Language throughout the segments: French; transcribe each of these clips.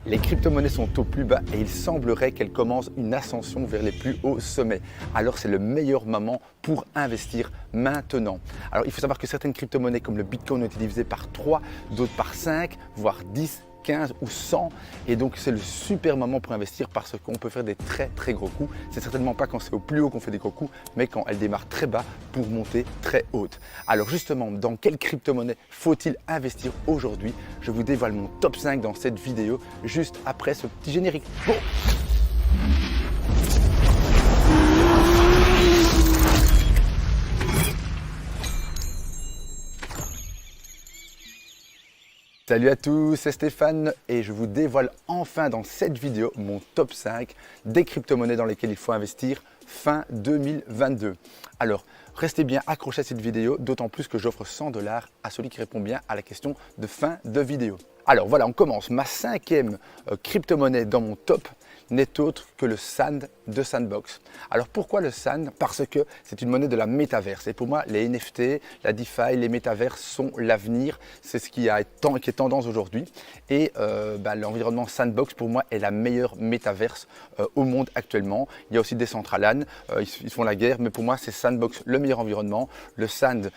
Les crypto-monnaies sont au plus bas et il semblerait qu'elles commencent une ascension vers les plus hauts sommets. Alors c'est le meilleur moment pour investir maintenant. Alors il faut savoir que certaines crypto-monnaies comme le Bitcoin ont été divisées par 3, d'autres par 5, voire 10, 15 ou 100, et donc c'est le super moment pour investir parce qu'on peut faire des très gros coups. C'est certainement pas quand c'est au plus haut qu'on fait des gros coups, mais quand elle démarre très bas pour monter très haute. Alors justement, dans quelle crypto-monnaie faut-il investir aujourd'hui? Je vous dévoile mon top 5 dans cette vidéo, juste après ce petit générique. Bon. Salut à tous, c'est Stéphane et je vous dévoile enfin dans cette vidéo mon top 5 des crypto-monnaies dans lesquelles il faut investir fin 2022. Alors, restez bien accrochés à cette vidéo, d'autant plus que j'offre 100 $ à celui qui répond bien à la question de fin de vidéo. Alors voilà, on commence. Ma cinquième crypto-monnaie dans mon top n'est autre que le Sand de Sandbox. Alors pourquoi le Sand? Parce que c'est une monnaie de la métaverse. Et pour moi, les NFT, la DeFi, les métaverses sont l'avenir. C'est ce qui est tendance aujourd'hui. Et l'environnement Sandbox, pour moi, est la meilleure métaverse au monde actuellement. Il y a aussi Decentraland, ils font la guerre, mais pour moi, c'est Sandbox le meilleur environnement. Le Sand,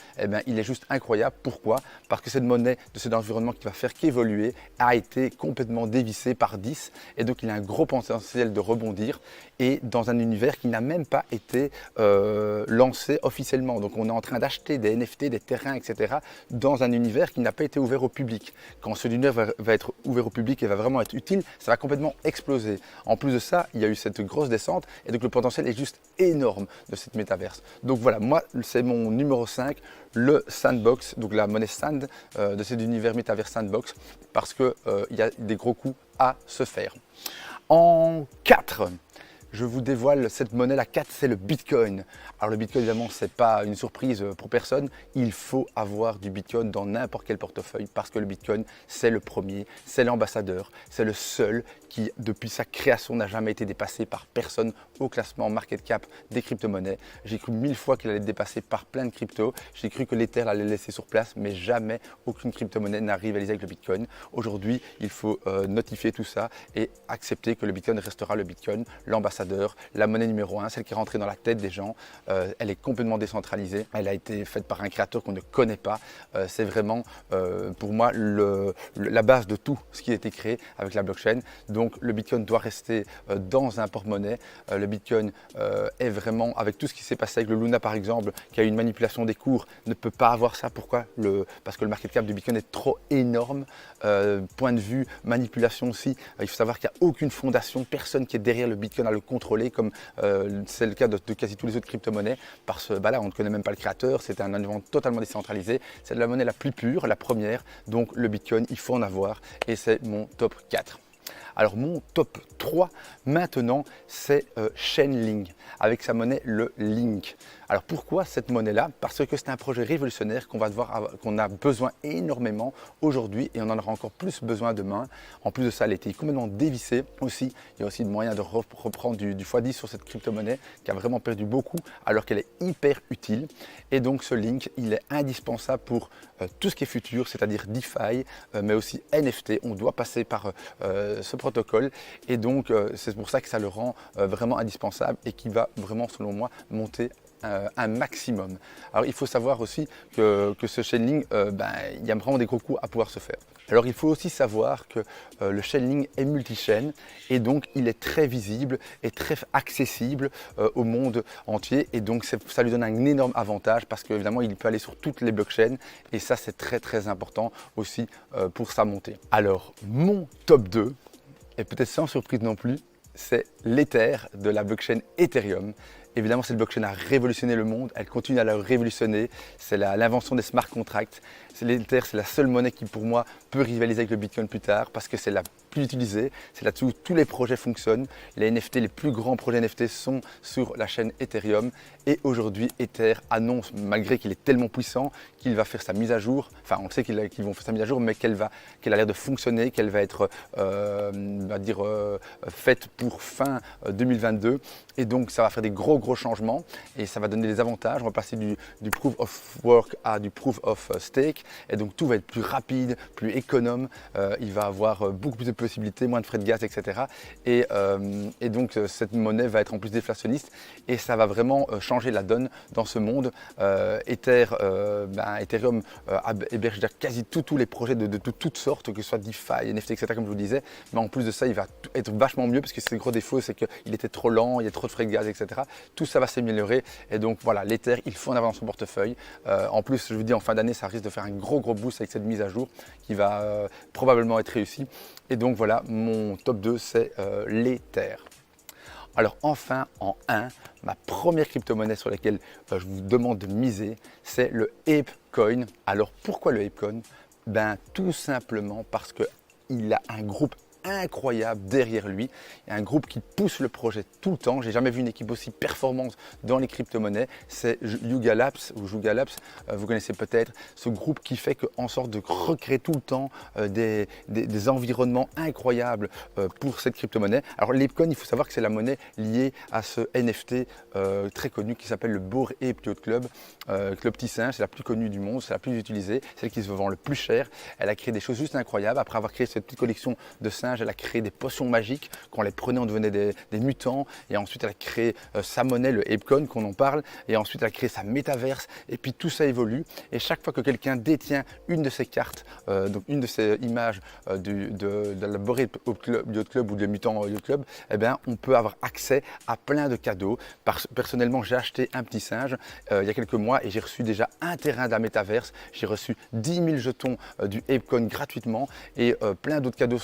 il est juste incroyable. Pourquoi? Parce que cette monnaie de cet environnement qui va faire qu'évoluer a été complètement dévissée par 10. Et donc, il a un gros potentiel de rebondir et dans un univers qui n'a même pas été lancé officiellement. Donc on est en train d'acheter des NFT, des terrains, etc. dans un univers qui n'a pas été ouvert au public. Quand ce univers va être ouvert au public et va vraiment être utile, ça va complètement exploser. En plus de ça, il y a eu cette grosse descente et donc le potentiel est juste énorme de cette métaverse. Donc voilà, moi c'est mon numéro 5, le Sandbox, donc la monnaie Sand de cet univers métaverse Sandbox, parce qu'il y a des gros coups à se faire. En 4, je vous dévoile cette monnaie. La 4, c'est le Bitcoin. Alors le Bitcoin, évidemment, ce n'est pas une surprise pour personne. Il faut avoir du Bitcoin dans n'importe quel portefeuille parce que le Bitcoin, c'est le premier, c'est l'ambassadeur, c'est le seul qui, depuis sa création, n'a jamais été dépassé par personne au classement market cap des crypto-monnaies. J'ai cru 1000 fois qu'il allait être dépassé par plein de cryptos. J'ai cru que l'Ether allait le laisser sur place, mais jamais aucune crypto-monnaie n'a rivalisé avec le Bitcoin. Aujourd'hui, il faut notifier tout ça et accepter que le Bitcoin restera le Bitcoin, l'ambassadeur, la monnaie numéro 1, celle qui est rentrée dans la tête des gens. Elle est complètement décentralisée. Elle a été faite par un créateur qu'on ne connaît pas. C'est vraiment, pour moi, la base de tout ce qui a été créé avec la blockchain. Donc le Bitcoin doit rester dans un porte-monnaie. Le Bitcoin est vraiment, avec tout ce qui s'est passé avec le Luna par exemple, qui a eu une manipulation des cours, ne peut pas avoir ça. Pourquoi? Parce que le market cap du Bitcoin est trop énorme. Point de vue manipulation aussi, il faut savoir qu'il n'y a aucune fondation, personne qui est derrière le Bitcoin à le contrôler comme c'est le cas de quasi tous les autres crypto-monnaies. Parce que là, on ne connaît même pas le créateur, c'est un environnement totalement décentralisé. C'est de la monnaie la plus pure, la première. Donc le Bitcoin, il faut en avoir et c'est mon top 4. Alors mon top 3 maintenant, c'est Chainlink avec sa monnaie le Link. Alors pourquoi cette monnaie-là? Parce que c'est un projet révolutionnaire qu'on a besoin énormément aujourd'hui et on en aura encore plus besoin demain. En plus de ça, elle a été complètement dévissée aussi. Il y a aussi moyen de reprendre du x10 sur cette crypto-monnaie qui a vraiment perdu beaucoup alors qu'elle est hyper utile. Et donc ce Link, il est indispensable pour tout ce qui est futur, c'est-à-dire DeFi, mais aussi NFT. On doit passer par ce protocole et donc c'est pour ça que ça le rend vraiment indispensable et qui va vraiment, selon moi, monter un maximum. Alors il faut savoir aussi que ce Chainlink, il y a vraiment des gros coups à pouvoir se faire. Alors il faut aussi savoir que le Chainlink est multi-chaîne et donc il est très visible et très accessible au monde entier et donc ça lui donne un énorme avantage parce qu'évidemment il peut aller sur toutes les blockchains et ça c'est très important aussi pour sa montée. Alors mon top 2, et peut-être sans surprise non plus, c'est l'Ether de la blockchain Ethereum. Évidemment, cette blockchain a révolutionné le monde, elle continue à le révolutionner. C'est l'invention des smart contracts. L'Ether, c'est la seule monnaie qui, pour moi, peut rivaliser avec le Bitcoin plus tard parce que c'est la plus utilisée. C'est là-dessus où tous les projets fonctionnent. Les NFT, les plus grands projets NFT sont sur la chaîne Ethereum. Et aujourd'hui, Ether annonce, malgré qu'il est tellement puissant, qu'il va faire sa mise à jour. Enfin, on sait qu'ils vont faire sa mise à jour, mais qu'elle a l'air de fonctionner, qu'elle va être faite pour fin 2022. Et donc, ça va faire des gros changements et ça va donner des avantages. On va passer du proof of work à du proof of stake. Et donc, tout va être plus rapide, plus économe. Il va avoir beaucoup plus de possibilités, moins de frais de gaz, etc. Et donc cette monnaie va être en plus déflationniste et ça va vraiment changer la donne dans ce monde. Ethereum héberge quasi tous les projets de toutes sortes, que ce soit DeFi, NFT, etc. comme je vous disais. Mais en plus de ça, il va être vachement mieux parce que c'est le gros défaut, c'est qu'il était trop lent, il y a trop de frais de gaz, etc. Tout ça va s'améliorer et donc voilà, l'Ether, il faut en avoir dans son portefeuille. En plus, je vous dis, en fin d'année, ça risque de faire un gros boost avec cette mise à jour qui va probablement être réussie. Et donc voilà, mon top 2, c'est l'Ether. Alors enfin, en 1, ma première crypto-monnaie sur laquelle je vous demande de miser, c'est le ApeCoin. Alors pourquoi le ApeCoin? Tout simplement parce qu'il a un groupe incroyable derrière lui. Il y a un groupe qui pousse le projet tout le temps. J'ai jamais vu une équipe aussi performante dans les crypto-monnaies. C'est Yuga Labs ou Yuga Labs, vous connaissez peut-être ce groupe qui fait qu'en sorte de recréer tout le temps des environnements incroyables pour cette crypto-monnaie. Alors l'ApeCoin, il faut savoir que c'est la monnaie liée à ce NFT très connu qui s'appelle le Bored Ape Yacht Club. Le petit singe, c'est la plus connue du monde, c'est la plus utilisée, celle qui se vend le plus cher. Elle a créé des choses juste incroyables. Après avoir créé cette petite collection de singes, elle a créé des potions magiques. Quand on les prenait, on devenait des mutants. Et ensuite, elle a créé sa monnaie, le ApeCoin, qu'on en parle. Et ensuite, elle a créé sa métaverse. Et puis, tout ça évolue. Et chaque fois que quelqu'un détient une de ces cartes, donc une de ces images de la Bored Ape Yacht Club ou de Mutant Yacht Club, eh bien, on peut avoir accès à plein de cadeaux. Personnellement, j'ai acheté un petit singe il y a quelques mois et j'ai reçu déjà un terrain de la métaverse. J'ai reçu 10 000 jetons du ApeCoin gratuitement et plein d'autres cadeaux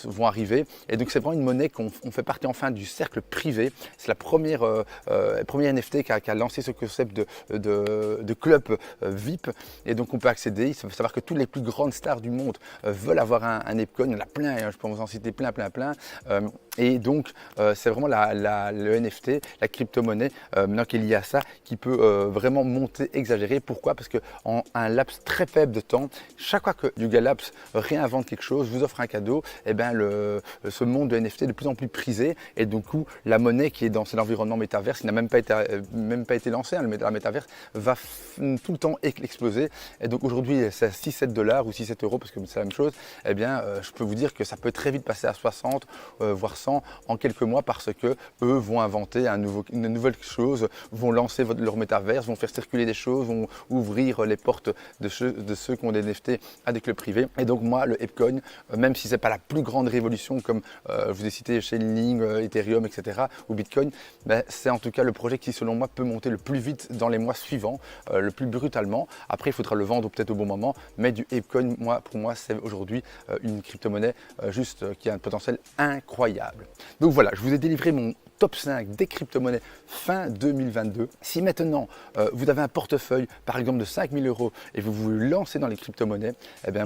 vont arriver. Et donc, c'est vraiment une monnaie qu'on fait partie enfin du cercle privé. C'est la première NFT qui a lancé ce concept de club VIP. Et donc, on peut accéder. Il faut savoir que toutes les plus grandes stars du monde veulent avoir un ApeCoin. Il y en a plein, hein, je peux vous en citer plein. Et donc, c'est vraiment le NFT, la crypto-monnaie, maintenant qui est liée à ça, qui peut vraiment monter, exagérer. Pourquoi? Parce qu'en un laps très faible de temps, chaque fois que Yuga Labs réinvente quelque chose, vous offre un cadeau, et ce monde de NFT est de plus en plus prisé. Et du coup, la monnaie qui est dans cet environnement métaverse, qui n'a même pas été lancée, hein, la métaverse, va tout le temps exploser. Et donc aujourd'hui, c'est à 6-7 $ ou 6-7 €, parce que c'est la même chose. Je peux vous dire que ça peut très vite passer à 60, voire 100 en quelques mois, parce que eux vont inventer une nouvelle chose, vont lancer leur métaverse, vont faire circuler des choses, vont ouvrir les portes de ceux qui ont des NFT à des clubs privés. Et donc moi, le ApeCoin, même si ce n'est pas la plus grande révolution comme je vous ai cité Chainlink, Ethereum, etc. ou Bitcoin, c'est en tout cas le projet qui, selon moi, peut monter le plus vite dans les mois suivants, le plus brutalement. Après, il faudra le vendre peut-être au bon moment, mais du ApeCoin, pour moi, c'est aujourd'hui une crypto-monnaie qui a un potentiel incroyable. Donc voilà, je vous ai délivré mon top 5 des crypto-monnaies fin 2022. Si maintenant vous avez un portefeuille par exemple de 5 000 € et vous vous lancez dans les crypto-monnaies,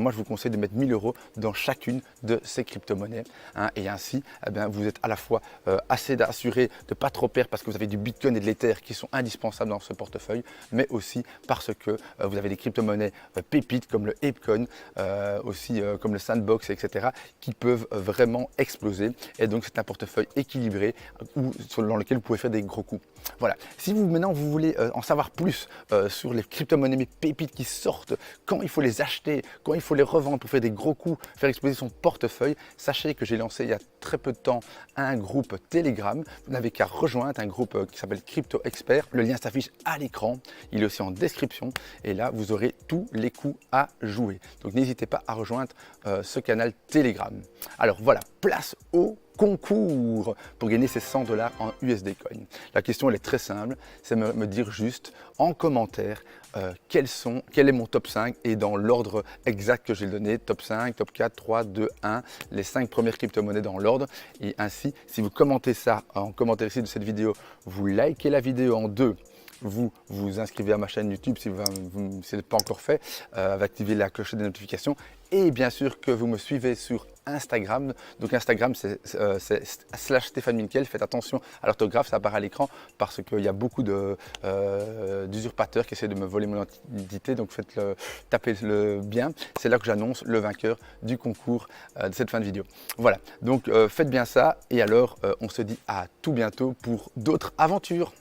moi je vous conseille de mettre 1 000 € dans chacune de ces crypto-monnaies, hein, et ainsi vous êtes à la fois assez assuré de ne pas trop perdre parce que vous avez du Bitcoin et de l'Ether qui sont indispensables dans ce portefeuille, mais aussi parce que vous avez des crypto-monnaies pépites comme le ApeCoin, aussi comme le Sandbox, etc. qui peuvent vraiment exploser. Et donc c'est un portefeuille équilibré dans lequel vous pouvez faire des gros coups. Voilà. Si maintenant vous voulez en savoir plus sur les crypto-monnaies, mes pépites qui sortent, quand il faut les acheter, quand il faut les revendre pour faire des gros coups, faire exploser son portefeuille, sachez que j'ai lancé il y a très peu de temps un groupe Telegram. Vous n'avez qu'à rejoindre un groupe qui s'appelle Crypto Expert. Le lien s'affiche à l'écran. Il est aussi en description. Et là, vous aurez tous les coups à jouer. Donc n'hésitez pas à rejoindre ce canal Telegram. Alors voilà, place au concours pour gagner ces 100 $ en USD Coin. La question elle est très simple, c'est me dire juste en commentaire quel est mon top 5 et dans l'ordre exact que j'ai donné, top 5, top 4, 3, 2, 1, les 5 premières crypto-monnaies dans l'ordre. Et ainsi, si vous commentez ça en commentaire ici de cette vidéo, vous likez la vidéo en 2, vous vous inscrivez à ma chaîne YouTube si ce n'est pas encore fait, activez la cloche des notifications et bien sûr que vous me suivez sur Instagram. Donc Instagram c'est /Stéphane Minkel. Faites attention à l'orthographe, ça apparaît à l'écran parce qu'il y a beaucoup d'usurpateurs qui essaient de me voler mon identité. Donc tapez-le bien. C'est là que j'annonce le vainqueur du concours de cette fin de vidéo. Voilà, donc faites bien ça et alors on se dit à tout bientôt pour d'autres aventures.